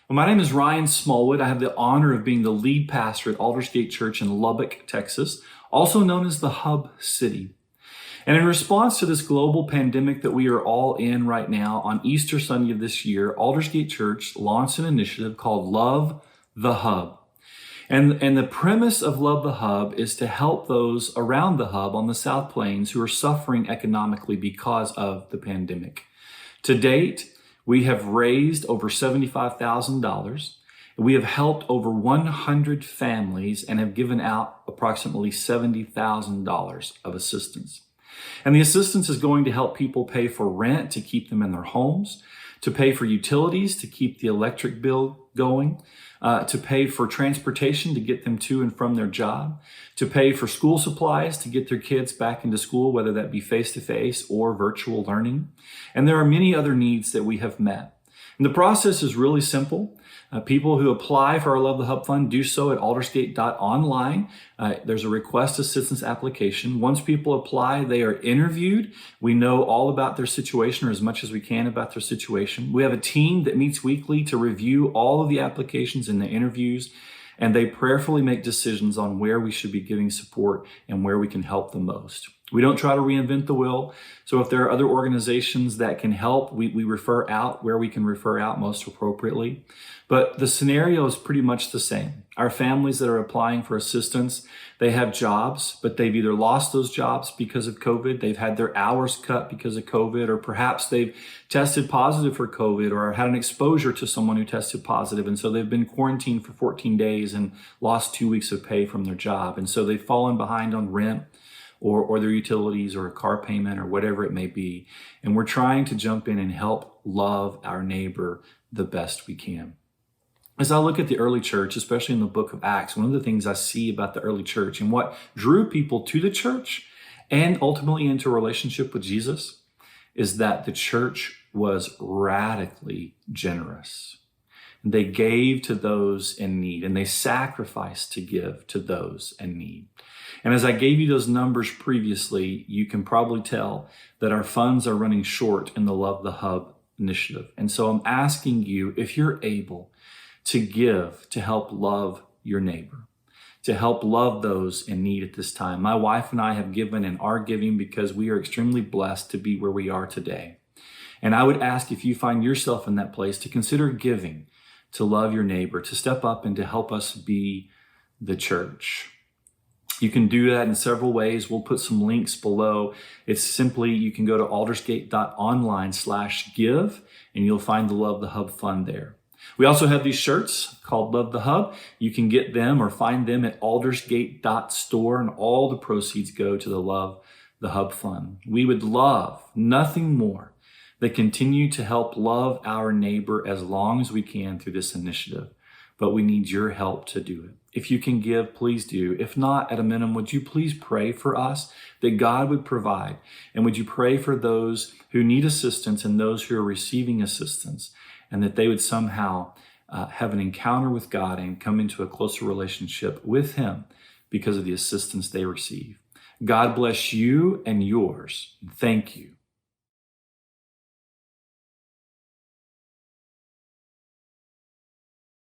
Well, my name is Ryan Smallwood. I have the honor of being the lead pastor at Aldersgate Church in Lubbock, Texas, also known as the Hub City. And in response to this global pandemic that we are all in right now, on Easter Sunday of this year, Aldersgate Church launched an initiative called Love the Hub. And the premise of Love the Hub is to help those around the hub on the South Plains who are suffering economically because of the pandemic. To date, we have raised over $75,000. We have helped over 100 families and have given out approximately $70,000 of assistance. And the assistance is going to help people pay for rent to keep them in their homes, to pay for utilities to keep the electric bill going, to pay for transportation to get them to and from their job, to pay for school supplies to get their kids back into school, whether that be face-to-face or virtual learning. And there are many other needs that we have met. And the process is really simple. People who apply for our Love the Hub Fund do so at aldersgate.online. There's a request assistance application. Once people apply, they are interviewed. We know all about their situation, or as much as we can about their situation. We have a team that meets weekly to review all of the applications and the interviews, and they prayerfully make decisions on where we should be giving support and where we can help the most. We don't try to reinvent the wheel. So if there are other organizations that can help, we refer out where we can refer out most appropriately. But the scenario is pretty much the same. Our families that are applying for assistance, they have jobs, but they've either lost those jobs because of COVID, they've had their hours cut because of COVID, or perhaps they've tested positive for COVID or had an exposure to someone who tested positive. And so they've been quarantined for 14 days and lost 2 weeks of pay from their job. And so they've fallen behind on rent, or their utilities, or a car payment, or whatever it may be. And we're trying to jump in and help love our neighbor the best we can. As I look at the early church, especially in the book of Acts, one of the things I see about the early church and what drew people to the church and ultimately into a relationship with Jesus is that the church was radically generous. They gave to those in need, and they sacrificed to give to those in need. And as I gave you those numbers previously, you can probably tell that our funds are running short in the Love the Hub initiative. And so I'm asking you, if you're able, to give to help love your neighbor, to help love those in need at this time. My wife and I have given and are giving because we are extremely blessed to be where we are today. And I would ask, if you find yourself in that place, to consider giving to love your neighbor, to step up and to help us be the church. You can do that in several ways. We'll put some links below. It's simply, you can go to aldersgate.online/give, and you'll find the Love the Hub Fund there. We also have these shirts called Love the Hub. You can get them or find them at aldersgate.store, and all the proceeds go to the Love the Hub Fund. We would love nothing more than continue to help love our neighbor as long as we can through this initiative. But we need your help to do it. If you can give, please do. If not, at a minimum, would you please pray for us that God would provide? And would you pray for those who need assistance and those who are receiving assistance, and that they would somehow have an encounter with God and come into a closer relationship with Him because of the assistance they receive? God bless you and yours. Thank you